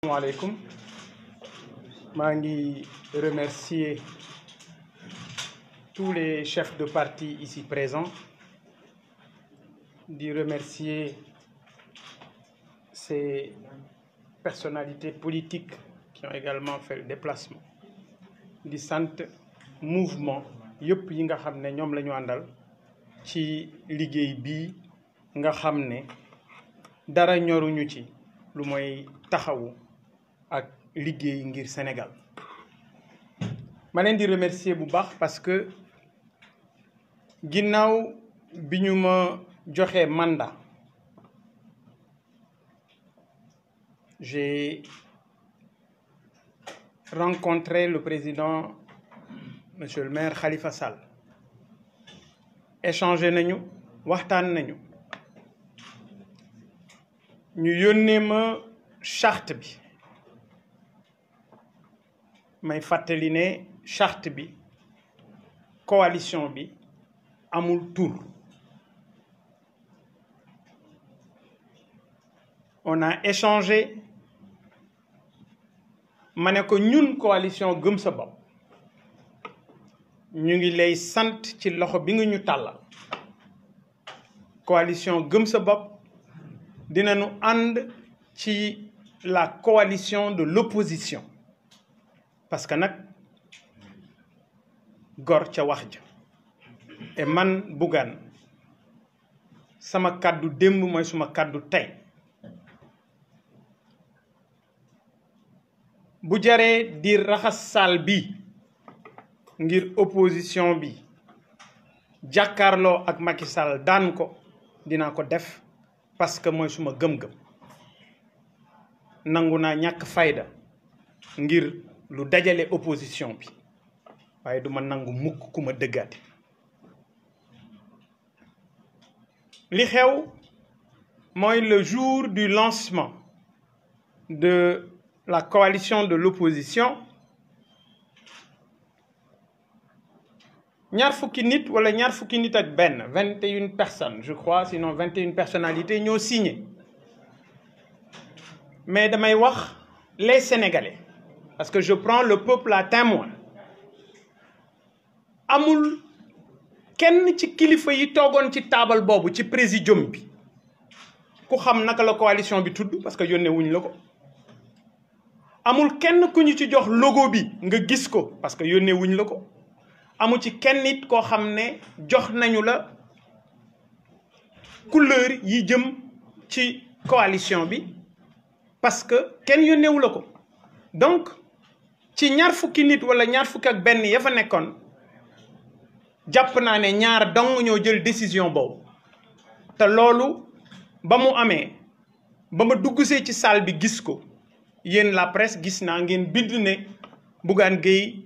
Asalaamaaleykum maa ngi remercier tous les chefs de parti ici présents di remercier ces personnalités politiques qui ont également fait le déplacement di sant mouvement yëpp yi nga xam ne ñoom la ñu àndal ci liggéey bii nga xam ne dara ñoruñu ci lu mooy taxawu ak liggéey ngir Sénégal ma leen di remercier bu baax parce que ginnaaw bi ñu ma joxe mandat j'ai rencontré le président monsieur le maire Khalifa Sall échangé nañu waxtaan nañu ñu yónnee ma charte bi may fàttali ne charte bi coalition bi amul tur on a échangé ma ne ko ñun coalition gëm sa bopp ñu ngi lay sant ci loxo bi nga ñu tàllal coalition gëm sa bopp dinañu ànd ci la coalition de l'opposition parce que nag gor ca wax ja et man Bougane sama kàddu démb mooy suma kàddu tey bu jaree di raxas saal bi ngir opposition bi jàkkaarloo ak Macky Sall daan ko dinaa ko def parce que mooy suma gëm-gëm nangu naa ñàkk fayda ngir lu dajale opposition bi waaye duma nangu mukk ku ma dëggaate li xew mooy le jour du lancement de la coalition de l'opposition ñaar fukki nit wala ñaar fukki nit ak benn 21 personnes je crois sinon 21 personnalités ñoo signé mais damay wax les Sénégalais parce que je prends le peuple à témoin amul kenn ci kilifa yi toogoon ci taabal boobu ci présidium bi ku xam naka la coalition bi tudd parce que yónnee wuñ la ko amul kenn ku ñu ci jox logo bi nga gis ko parce que yónnee wuñ la ko amu ci kenn nit koo xam ne jox nañu la couleur yi jëm ci coalition bi parce que kenn yónneewu la ko donc ci ñaar fukki nit wala ñaar fukki ak benn ya fa nekkoon jàpp naa ne ñaar dong ñoo jël décision boobu te loolu ba mu amee ba ma duggsee ci salle bi gis ko yéen la presse gis naa ngeen bind ne Bougane Gueye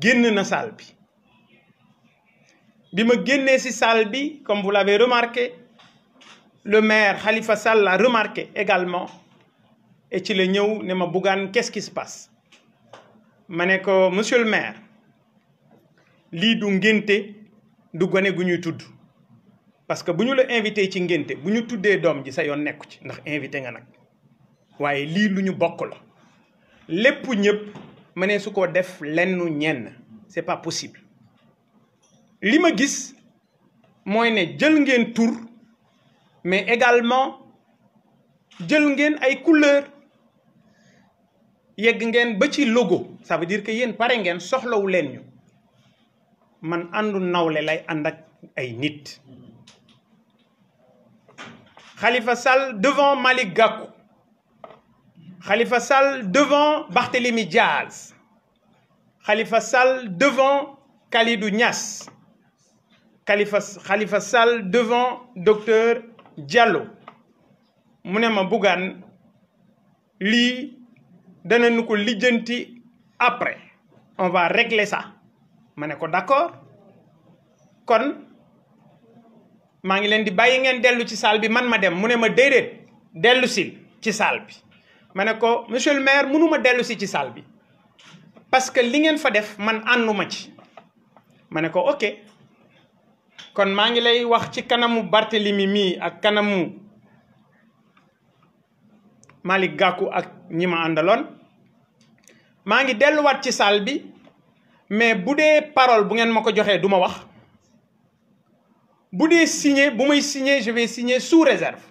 génn na salle bi bi ma génnee ci salle bi comme vous l'avez remarqué le maire Khalifa Sall l'a remarqué également et ci la ñëw ne ma Bougane qu'est-ce qui se passe ma ne ko monsieur le maire lii du ngénte du gone gu ñuy tudd parce que bu ñu la invité ci ngénte bu ñu tuddee doom ji sa yoon nekku ci ndax invité nga nag waaye lii lu ñu bokk la lépp ñëpp ma ne su ko def lenn ñenn c'est pas possible li ma gis mooy ne jël ngeen tur mais également jël ngeen ay couleur yegg ngeen ba ci logo ça veut dire que yéen pare ngeen soxlawu leen ñu man àndu nawle lay ànd ak ay nit Khalifa Sall devant Malick Gakou Khalifa Sall devant Barthélémy Diaz Khalifa Sall devant Khalidou Niass Khalifa Sall devant docteur Diallo mu ne ma Bougane lii danañu ko lijjanti après on va régler ça ma ne ko d'accord kon maa ngi leen di bàyyi ngeen dellu ci salle bi man ma dem mu ne ma déedéet dellu si ci salle bi ma ne ko monsieur le maire mënuma dellu si ci salle bi parce que li ngeen fa def man ànduma ci ma ne ko ok kon maa ngi lay wax ci kanamu Barthélemy mii ak kanamu Malick Gakou ak ñi ma àndaloon maa ngi delluwaat ci salle bi mais bu dee parole bu ngeen ma ko joxee du ma wax bu dee signer bu may signer je vais signer sous réserve.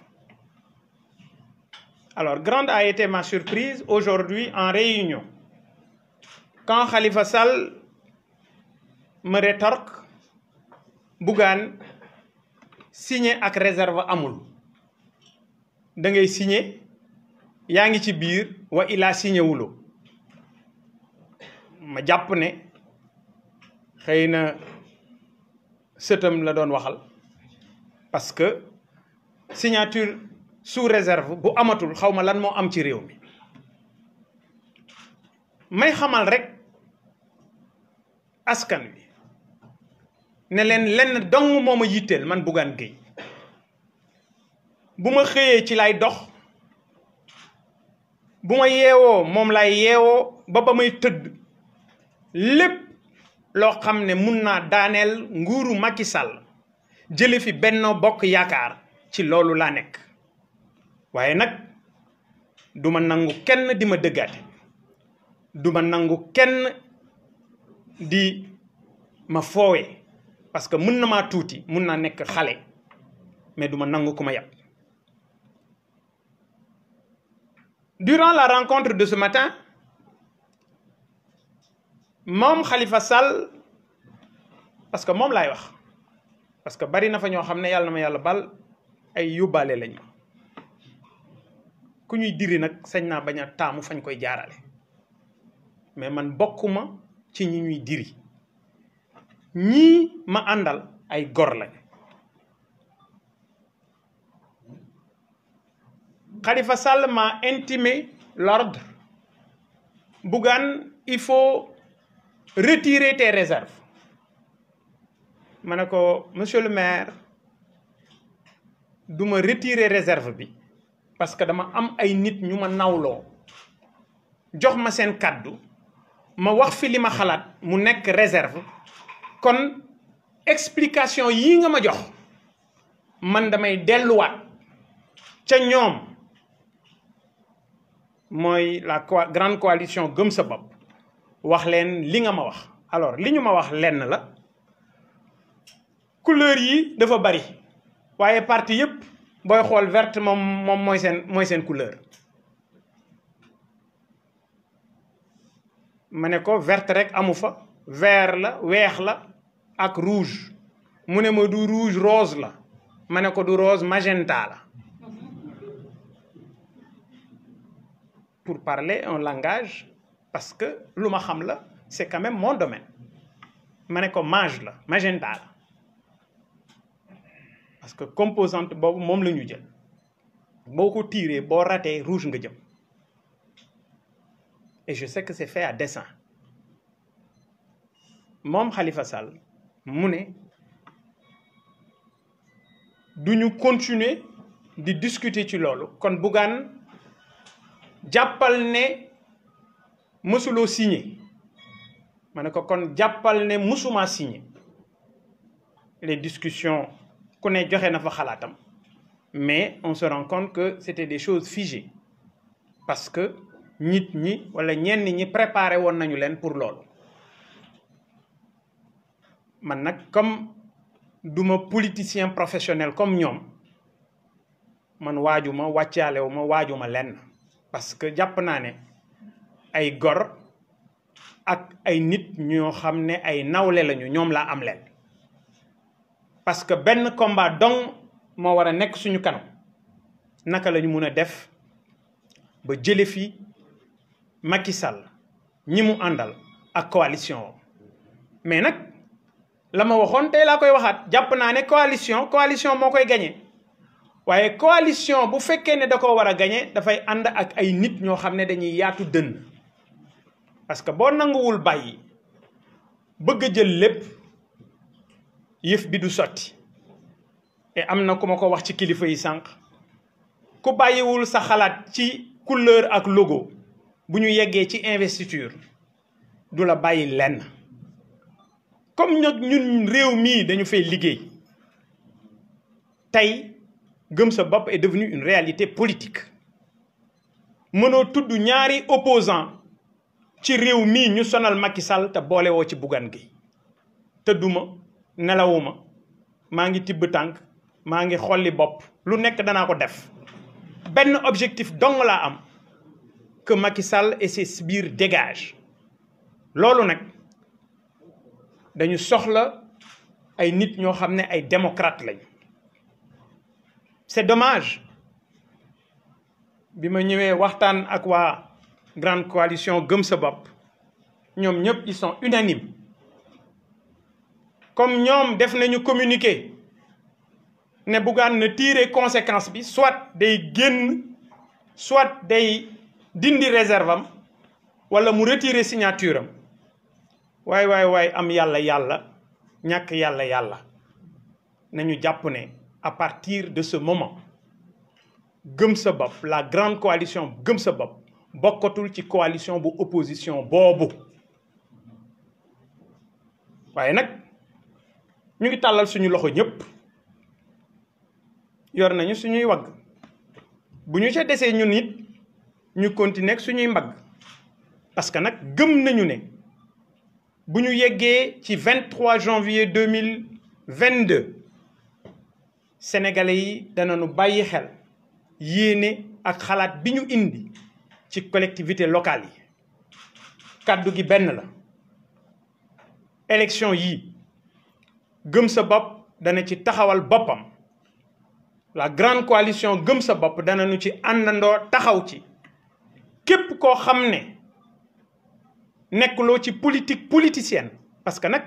Alors grande a été ma surprise aujourd'hui en réunion quand Khalifa Sall me rétorque Bougane signer ak réserve amul da ngay signer yaa ngi ci biir wa ilaa signé wuloo ma jàpp ne xëy na sëtam la doon waxal parce que signature sous réserve bu amatul xaw ma lan moo am ci réew mi may xamal rek askan wi ne leen lenn dong moo ma yitteel man Bougane Gueye bu ma xëyee ci lay dox bu ma yeewoo moom lay yeewoo ba may tëdd lépp loo xam ne mun naa daaneel nguuru Macky Sall jële fi Benno Bokk Yaakaar ci loolu laa nekk waaye nag du ma nangu kenn di ma dëggaate du ma nangu kenn di ma foowe parce que mun na maa tuuti mun naa nekk xale mais du ma nangu ku ma yàpp. Durant la rencontre de ce matin moom Khalifa Sall parce que moom laay wax parce que bari na fa ñoo xam ne yàlla na ma yàlla bal ay yóbbaale lañ ma ku ñuy diri nag sañ naa bañ a taamu fañ koy jaarale mais man bokkuma ci ñi ñuy diri ñii ma àndal ay gor lañ. Khalifa Sall m'a intimé l'ordre. Bougane, il faut retirer tes réserves. Manako, monsieur le maire, du ma retirer réserve bi parce que dama am ay nit ñu ma nawloo jox ma seen kàddu ma wax fi li ma xalaat mu nekk réserve kon explication yii nga ma jox man damay delluwaat ca ñoom mooy la grande coalition gëm sa bopp wax leen li nga ma wax. Alors li ñu ma wax lenn la couleur yi dafa bari waaye parti yëpp booy xool verte moom mooy seen couleur. ma ne ko verte rek amu fa vert la weex la ak rouge mu ne ma du rouge rose la ma ne ko du rose magenta la. Pour parler un langage parce que lu ma xam la c'est quand même mon domaine ma ne ko mage la magenta la parce que composante boobu moom la ñu jël boo ko tiré boo raté rouge nga jëm et je sais que c'est fait à dessein moom Khalifa Sall mu ne du ñu continuer di discuter ci loolu kon Bougane jàppal ne mësuloo signé ma ne ko kon jàppal ne mësuma signé les discussions ku ne joxe na fa xalaatam mais on se rend compte que c'était des choses figées parce que nit ñi wala ñenn ñi préparé woon nañu leen pour loolu man nag comme duma politicien professionnel comme ñoom man waajuma wàccaalewu ma waajuma lenn parce que jàpp naa ne ay gor ak ay nit ñoo xam ne ay nawle lañu ñoom laa am leen parce que benn combat dong moo war a nekk suñu kanam naka la ñu mun a def ba jële fi Macky Sall ñi mu àndal ak coalition mais nag la ma waxoon tey laa koy waxaat jàpp naa ne coalition moo koy gagné waaye coalition bu fekkee ne da ko war a gagné dafay ànd ak ay nit ñoo xam ne dañuy yaatu dënn parce que boo nanguwul bàyyi bëgg a jël lépp yëf bi du sotti et am na ku ma ko wax ci kilifa yi sànq ku bàyyiwul sa xalaat ci couleur ak logo bu ñu yeggee ci investiture du la bàyyi lenn comme nag ñun réew mii dañu fay liggéey tey gëm sa bopp est devenu une réalité politique mënoo tudd ñaari opposant ci réew mii ñu sonal Macky Sall te boole woo ci Bougane Gueye tëdduma nelawuma maa ngi tibb tànk maa ngi xolli bopp lu nekk danaa ko def benn objectif dong laa am que Macky Sall et ses sbires dégagent loolu nag dañu soxla ay nit ñoo xam ne ay démocrate lañ c'est dommage bi ma ñëwee waxtaan ak waa grande coalition gëm sa bopp ñoom ñëpp ils sont unanimes comme ñoom def nañu communiqué ne Bougane na tirer conséquence bi soit day génn soit day dindi réserve am wala mu retirer signature am waay am yàlla ñàkk yàlla nañu jàpp ne à partir de ce moment gëm sa bopp la grande coalition gëm sa bopp bokkatul ci coalition bu opposition boobu waaye nag ñu ngi tàllal suñu loxo ñëpp yor nañu suñuy wagg bu ñu ca desee ñun it ñu continuer ak suñuy mbagg parce que nag gëm nañu ne bu ñu yeggee ci 23 janvier 2022 sénégalais yi danañu bàyyi xel yéene ak xalaat bi ñu indi ci collectivité locale yi kàddu gi benn la élection yii gëm sa bopp dana ci taxawal boppam la grande coalition gëm sa bopp danañu ci àndandoo taxaw ci képp koo xam ne nekkuloo ci politique politicienne parce que nag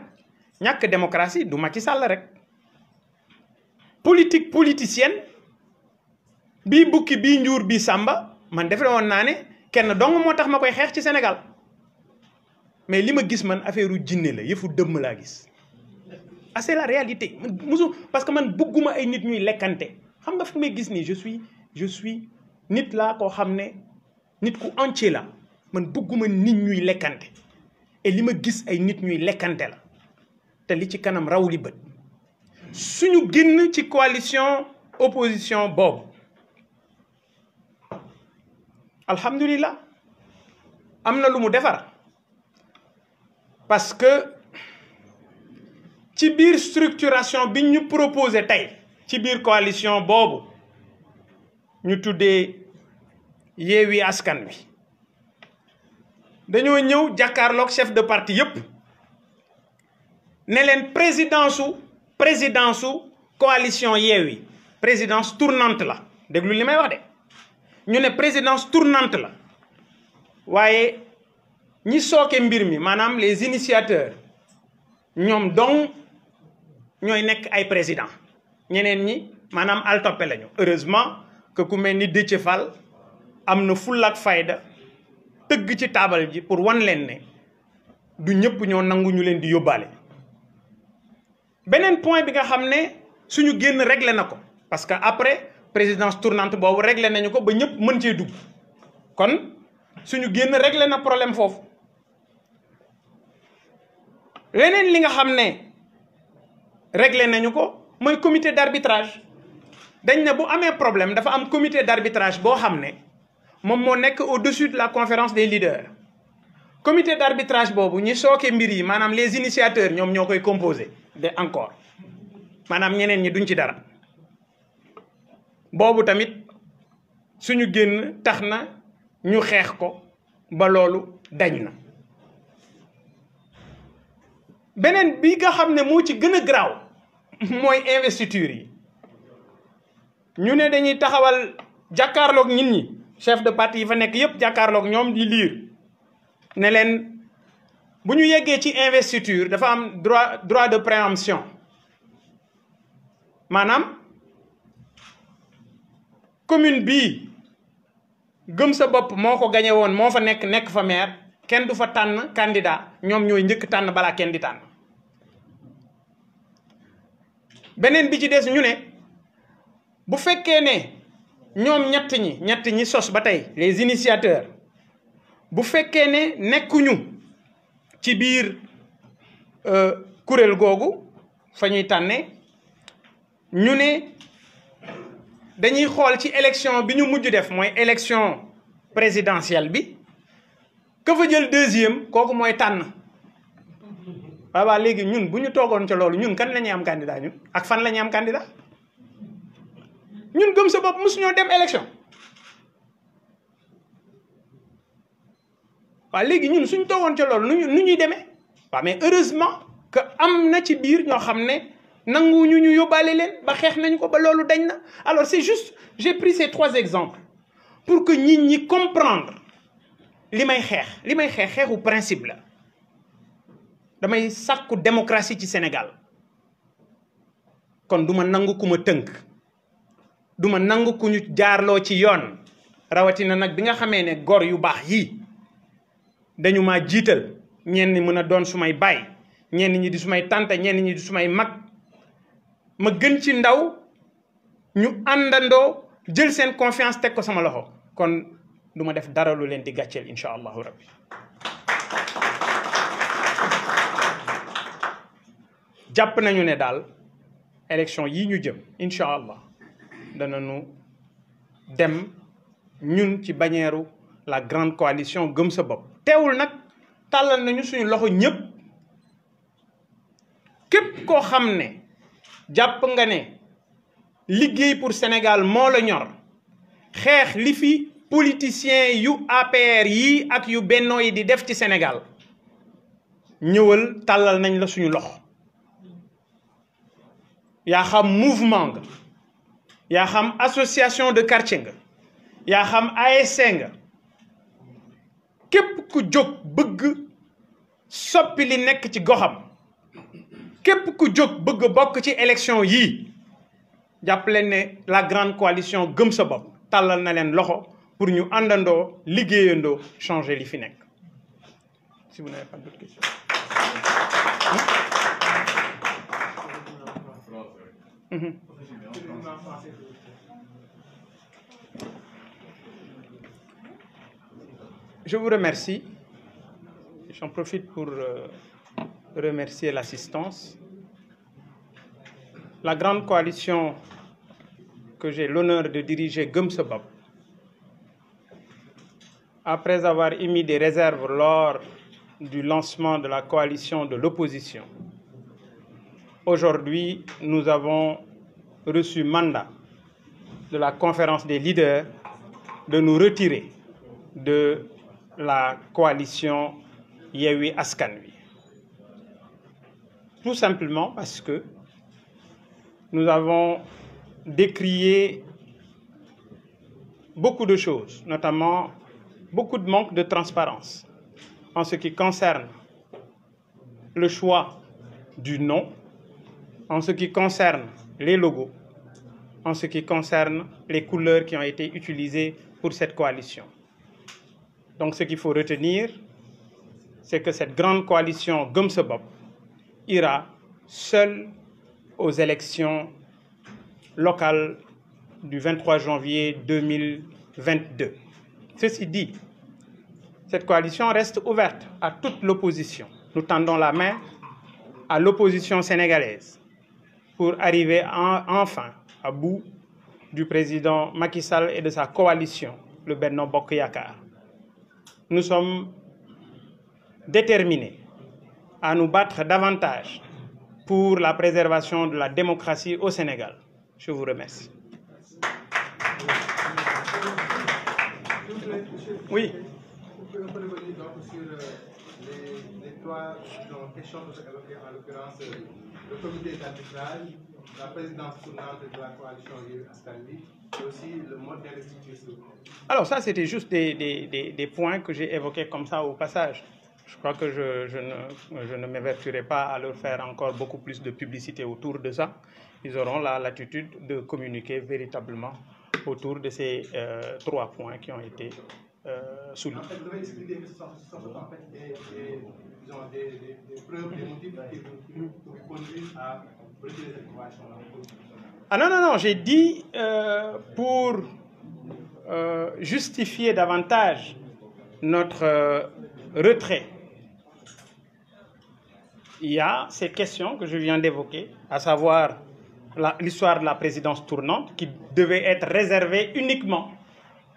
ñàkk démocratie du Macky Sall rek politique politicienne bii bukki bii njuur bii sàmba man defe woon naa ne kenn dong moo tax ma koy xeex ci Sénégal mais li ma gis man affaire u jinne la yëfu dëmm laa gis c'est la réalité musu parce que man bugguma ay nit ñuy lekkante xam nga fi may gis nii je suis nit laa koo xam ne nit ku entier la man bugguma nit ñuy lekkante et li ma gis ay nit ñuy lekkante la te li ci kanam raw li bët suñu génn ci coalition opposition boobu alhamdulillah am na lu mu defar parce que ci biir structuration bi ñu proposé tey ci biir coalition boobu ñu tuddee Yewwi Askan Wi dañoo ñëw jàkkaarloog chef de parti yépp ne leen présidence su coalition Yewwi présidence tournante la déglu li may wax de ñu ne présidence tournante la waaye ñi sooke mbir mi maanaam les initiateurs ñoom dong ñooy nekk ay président ñeneen ñi maanaam altoppe lañu heureusement que ku mel ni Déthié Fall am na fulla ak fayda tëgg ci taabal ji pour wan leen ne du ñëpp ñoo nangu ñu leen di yóbbaale beneen point bi nga xam ne suñu génn réglé na ko parce que après présidence tournante boobu réglé nañu ko ba ñëpp mën cee dugg kon suñu génn réglé na problème foofu leneen li nga xam ne réglé nañu ko mooy comité d'arbitrage dañ ne bu amee problème dafa am comité d'arbitrage boo xam ne moom moo nekk au-dessus de la conférence des leaders comité d'arbitrage boobu ñi sooke mbir yi maanaam les initiateurs ñoom ñoo koy composé de encore maanaam ñeneen ñi duñ ci dara boobu tamit suñu génn tax na ñu xeex ko ba loolu dañ na beneen bi nga xam ne moo ci gën a garaaw mooy investiture yi ñu ne dañuy taxawal jàkkaarloog nit ñi chef de parti yi fa nekk yépp jàkkaarloog ñoom di liir ne leen bu ñu yeggee ci investiture dafa am droit de préemption maanaam commune bii gëm sa bopp moo ko gañe woon moo fa nekk fa maire kenn du fa tànn candidat ñoom ñooy njëkk tànn balaa kenn di tànn beneen bi ci des ñu ne bu fekkee ne ñoom ñett ñi sos ba tey les initiateurs bu fekkee ne nekkuñu ci biir kuréel googu fa ñuy tànne ñu ne dañuy xool ci élection bi ñu mujj def mooy élection présidentielle bi ka fa jël deuxième kooku mooy tànn waaw léegi ñun bu ñu toogoon ca loolu ñun kan la ñuy am candidat ñun ak fan la ñuy am candidat ñun gëm sa bopp mosuñoo dem élection waaw léegi ñun suñ toogoon ca loolu nu ñuy demee waaw mais heureusement que am na ci biir ñoo xam ne nanguwuñu ñu yóbbaale leen ba xeex nañ ko ba loolu dañ na alors c'est juste j'ai pris ces 3 exemples pour que nit ñi comprendre li may xeex xeexu principe la damay sàkku démocratie ci Sénégal kon du ma nangu ku ma tënk du ma nangu ku ñu jaarloo ci yoon rawatina nag bi nga xamee ne góor yu baax yii dañu maa jiital ñenn ñi mën a doon sumay baay ñenn ñi di sumay tante ñenn ñi di sumay mag ma gën ci ndaw ñu àndandoo jël seen confiance teg ko sama loxo kon du ma def dara lu leen di gàcceel incha allahu rabbi jàpp nañu ne daal élection yii ñu jëm incha allah danañu dem ñun ci bannière la grande coalition gëm sa bopp teewul nag tàllal nañu suñu loxo ñëpp képp koo xam ne jàpp nga ne liggéey pour Sénégal moo la ñor xeex li fi politiciens yu APR yi ak yu Benno yi di def ci Sénégal ñëwal tàllal nañ la suñu loxo yaa xam mouvement nga yaa xam association de quartier nga yaa xam ASC nga képp ku jóg bëgg soppi li nekk ci goxam képp ku jóg bëgg bokk ci élection yii jàpp leen ne la grande coalition gëm sa bopp tàllal na leen loxo pour ñu àndandoo liggéeyandoo changer li fi nekk. Si vous n'avez pas d'autres questions. Je vous remercie. J'en profite pour remercier l'assistance. La grande coalition que j'ai l'honneur de diriger, Gëm Sa Bopp, après avoir émis des réserves lors du lancement de la coalition de l'opposition, aujourd'hui, nous avons reçu mandat de la conférence des leaders de nous retirer de la coalition Yewwi Askan Wi. Tout simplement parce que nous avons décrié beaucoup de choses, notamment beaucoup de manque de transparence en ce qui concerne le choix du nom, en ce qui concerne les logos, en ce qui concerne les couleurs qui ont été utilisées pour cette coalition. Donc ce qu'il faut retenir, c'est que cette grande coalition Gëm Sa Bopp ira seule aux élections locales du 23 janvier 2022. Ceci dit, cette coalition reste ouverte à toute l'opposition. Nous tendons la main à l'opposition sénégalaise pour arriver enfin à bout du président Macky Sall et de sa coalition, le Benno Bokk Yakaar. Nous sommes déterminés à nous battre davantage pour la préservation de la démocratie au Sénégal. Je vous remercie. Oui. Vous pouvez revenir donc sur les trois questions que j'ai évoquées, en l'occurrence le comité d'arbitrage, la présidence tournante de la coalition Yewwi Askan Wi, et aussi le mode d'investiture. Alors ça, c'était juste des points que j'ai évoqués comme ça au passage. Je crois que je ne m'évertuerai pas à leur faire encore beaucoup plus de publicité autour de ça. Ils auront la latitude de communiquer véritablement autour de ces trois points qui ont été soulignés. En fait, vous avez expliqué que ce sont en fait des preuves, des motifs qui vous conduisent à retirer cette convention-là. Ah non, j'ai dit pour justifier davantage notre retrait. Il y a ces questions que je viens d'évoquer, à savoir l'histoire de la présidence tournante qui devait être réservée uniquement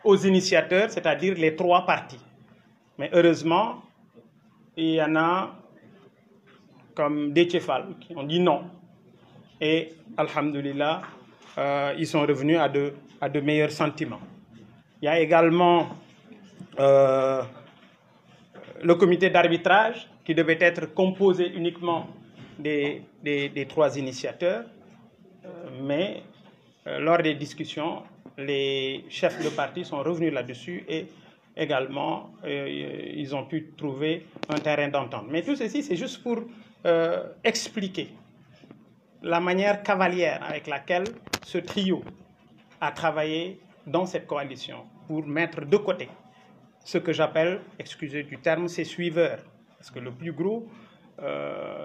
aux initiateurs, c'est-à-dire les 3 partis. Mais heureusement, il y en a comme Déthié Fall qui ont dit non. Et alhamdoulilah, ils sont revenus à de meilleurs sentiments. Il y a également le comité d'arbitrage qui devait être composé uniquement des 3 initiateurs. Mais lors des discussions, les chefs de parti sont revenus là-dessus et également ils ont pu trouver un terrain d'entente. Mais tout ceci, c'est juste pour expliquer la manière cavalière avec laquelle ce trio a travaillé dans cette coalition pour mettre de côté ce que j'appelle, excusez du terme, ces suiveurs. Parce que le plus gros,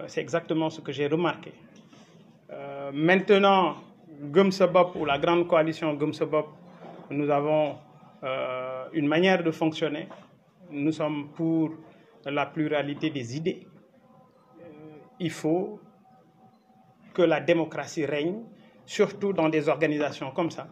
c'est exactement ce que j'ai remarqué. Maintenant, Gëm Sa Bopp ou la grande coalition Gëm Sa Bopp, nous avons une manière de fonctionner. Nous sommes pour la pluralité des idées. Il faut que la démocratie règne, surtout dans des organisations comme ça.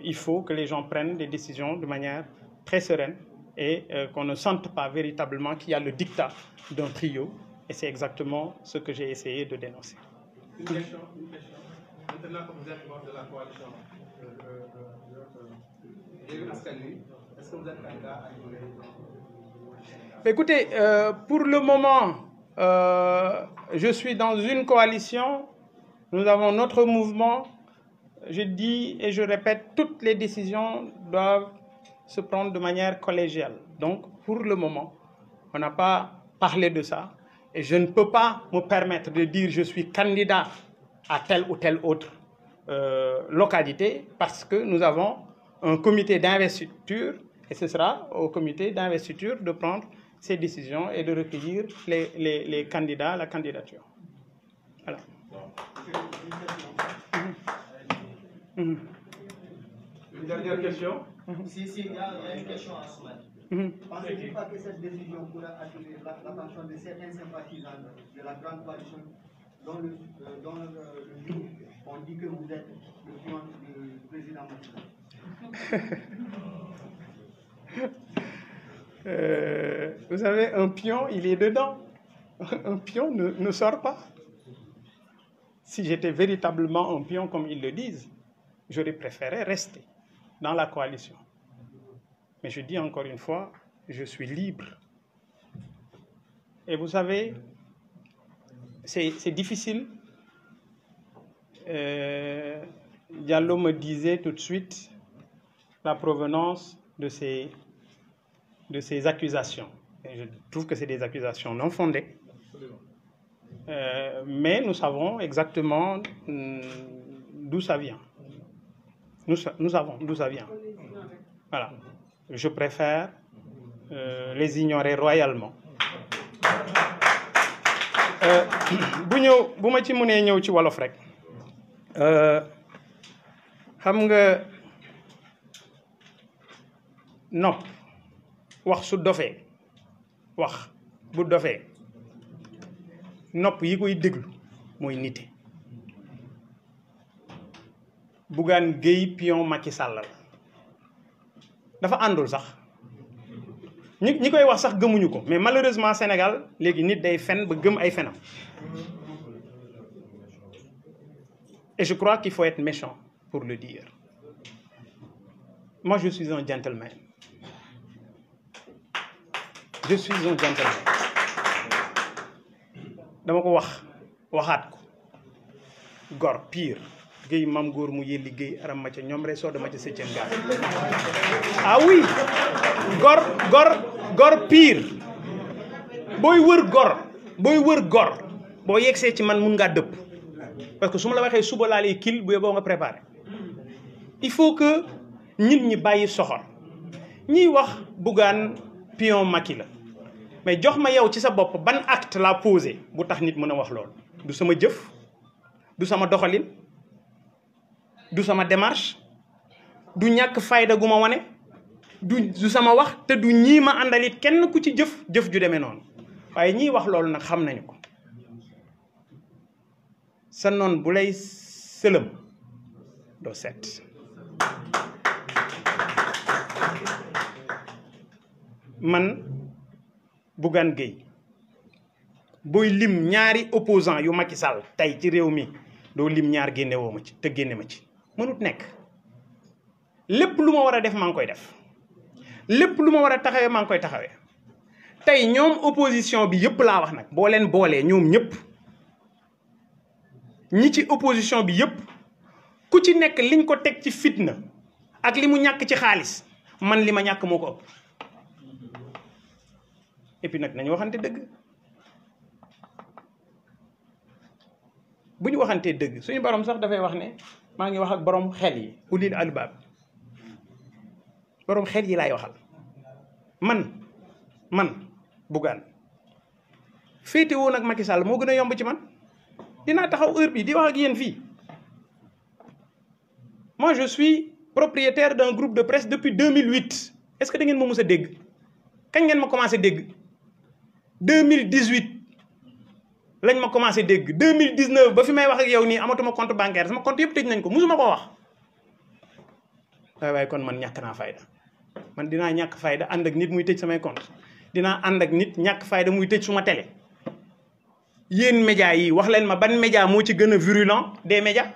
Il faut que les gens prennent des décisions de manière très sereine et qu'on ne sente pas véritablement qu'il y a le diktat d'un trio. Et c'est exactement ce que j'ai essayé de dénoncer. Une question. Maintenant, comme vous êtes membre de la coalition Yewwi Askan Wi, est-ce que vous êtes candidat à une Écoutez, pour le moment, je suis dans une coalition. Nous avons notre mouvement. Je dis et je répète, toutes les décisions doivent se prendre de manière collégiale. Donc, pour le moment, on n'a pas parlé de ça. Et je ne peux pas me permettre de dire je suis candidat à telle ou telle autre localité parce que nous avons un comité d'investiture et ce sera au comité d'investiture de prendre ces décisions et de recueillir les candidats à la candidature. Voilà. Une dernière question. Si, il y a une question à Soumane. Pensez-vous pas que cette décision pourra attirer l'attention de certains sympathisants de la grande coalition dont le on dit que vous êtes le pion du président Macky Sall? Vous savez, un pion, il est dedans. Un pion ne sort pas. Si j'étais véritablement un pion, comme ils le disent, j'aurais préféré rester dans la coalition. Mais je dis encore une fois, je suis libre. Et vous savez, c'est difficile. Diallo me disait tout de suite la provenance de ces accusations. Et je trouve que c'est des accusations non fondées. Mais nous savons exactement d'où ça vient. Nous savons d'où ça vient. Voilà. Je préfère les ignorer royalement. bu ma ci mënee ñëw ci wolof rek xam nga nopp wax su dofee wax bu dofee nopp yi koy déglu mooy nite. Bougane Gueye pion Macky Sall la dafa àndul sax ñi koy wax sax gëmuñu ko mais malheureusement Sénégal léegi nit day fen ba gëm ay fenam. Et je crois qu'il faut être méchant pour le dire. Moi, je suis un gentleman. Je suis un gentleman. dama ko waxaat ko gor pire Gueye mam góor mu yelli Gueye aram ma ca ñoom rek soo dama ca septième gaar. Ah oui, gor pire booy wër gor boo yegsee ci man mun ngaa dëpp parce que su ma la waxee suba laa lay kil bu boo nga préparé. Il faut que nit ñi bàyyi soxor ñiy wax Bougane pion Macky la mais jox ma yow ci sa bopp ban acte la posé bu tax nit mën a wax loolu. Du sama jëf, du sama doxalin, du sama démarche, du ñàkk fayda gu ma wane, du sama wax te du ñii ma àndalit kenn ku ci jëf ju demee noonu waaye ñiy wax loolu nag xam nañu ko. Sa noon bu lay sëlëm doo set. man Bougane Gueye booy lim ñaari opposant yu Macky Sall tey ci réew mi doo lim ñaar génne woo ma ci te génne ma ci mënut nekk lépp lu ma war a def maa ngi koy def lépp lu ma war a taxawee maa ngi koy taxawee tey ñoom opposition bi yëpp laa wax nag boo leen boolee ñoom ñëpp ñi ci opposition bi yëpp ku ci nekk liñ ko teg ci fitna ak li mu ñàkk ci xaalis man li ma ñàkk moo ko ëpp et puis nag nañu waxante dëgg bu ñu waxantee dëgg suñu borom sax dafay wax ne maa ngi wax ak borom xel yi ulil albaab borom xel yi laay waxal man Bougane féete woon ak Macky Sall moo gën a yomb ci man dinaa taxaw heure bi di wax ak yéen fii moi je suis propriétaire d'un groupe de presse depuis 2008 est-ce que da ngeen ma mës a dégg kañ ngeen ma commencé dégg 2018 lañ ma commencé dégg 2019 ba fi may wax ak yow nii amatuma compte bancaire sama compte yëpp tëj nañ ko musuma koo wax waaye kon man ñàkk naa fayda man dinaa ñàkk fayda ànd ak nit muy tëj samay compte dinaa ànd ak nit ñàkk fayda muy tëj suma télé yéen médias yi wax leen ma ban média moo ci gën a virulent des médias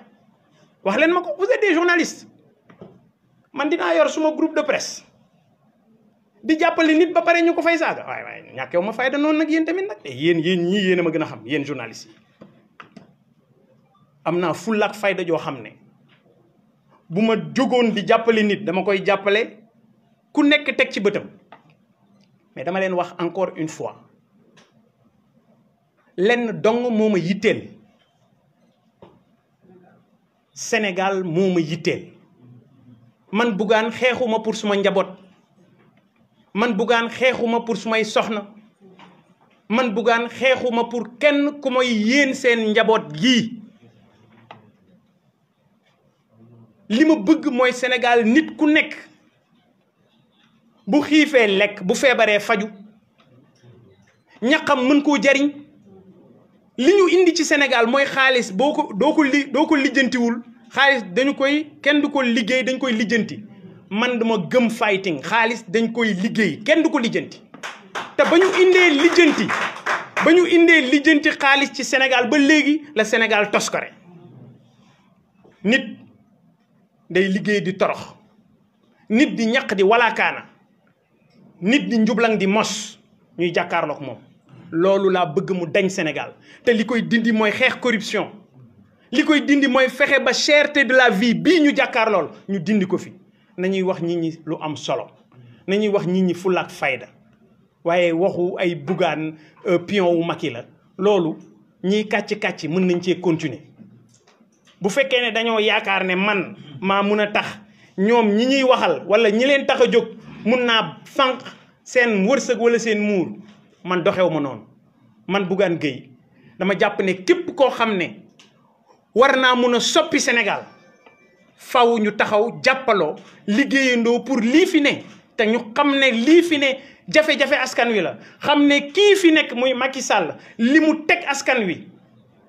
wax leen ma ko vous êtes des journalistes man dinaa yor suma groupe de presse di jàppale nit ba pare ñu ko fay saaga waaye ñàkkew ma fayda noonu nag yéen tamit nag yéen ñii yéen a ma gën a xam yéen journalistes yi am naa fulla ak fayda joo xam ne bu ma jógoon di jàppale nit dama koy jàppale ku nekk teg ci bëtam mais dama leen wax encore une fois lenn dong moo ma yitteel Sénégal moo ma yitteel man Bougane xeexuma pour suma njaboot man Bougane xeexuma pour sumay soxna man Bougane xeexuma pour kenn ku may yéen seen njaboot gii li ma bëgg mooy Sénégal nit ku nekk bu xiifee lekk bu feebaree faju ñaqam mën koo jariñ li ñu indi ci Sénégal mooy xaalis doo ko lijjantiwul xaalis kenn du ko liggéey dañ koy lijjanti man dama gëm fighting xaalis dañ koy liggéey kenn du ko lijjanti te ba ñu indee lijjanti xaalis ci Sénégal ba léegi la Sénégal toskore nit day liggéey di torox nit di ñaq di walaakaana nit di njublang di mos ñuy jàkkaarloog moom loolu laa bëgg mu dañ Sénégal te li koy dindi mooy xeex corruption li koy dindi mooy fexe ba cherté de la vie bii ñu jàkkaarlool ñu dindi ko fi nañuy wax nit ñi lu am solo nañuy wax nit ñi fulla ak fayda waaye waxu ay Bougane pion wu Macky la loolu ñiy kàcc mën nañ cee continuer bu fekkee ne dañoo yaakaar ne man maa mun a tax ñoom ñi ñuy waxal wala ñi leen tax a jóg mun naa fànq seen wërsëg wala seen muur man doxew ma noonu man Bougane Gueye dama jàpp ne képp koo xam ne war naa mun a soppi Sénégal faw ñu taxaw jàppaloo liggéeyandoo pour lii fi ne te ñu xam ne lii fi ne jafe-jafe askan wi la xam ne kii fi nekk muy Macky Sall li mu teg askan wi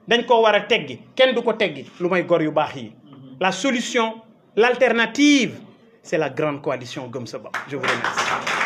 dañ ko war a teggi kenn du ko teggi lu may gor yu baax yi la solution l'alternative c'est la grande coalition Gëm Sa Bopp je vous remercie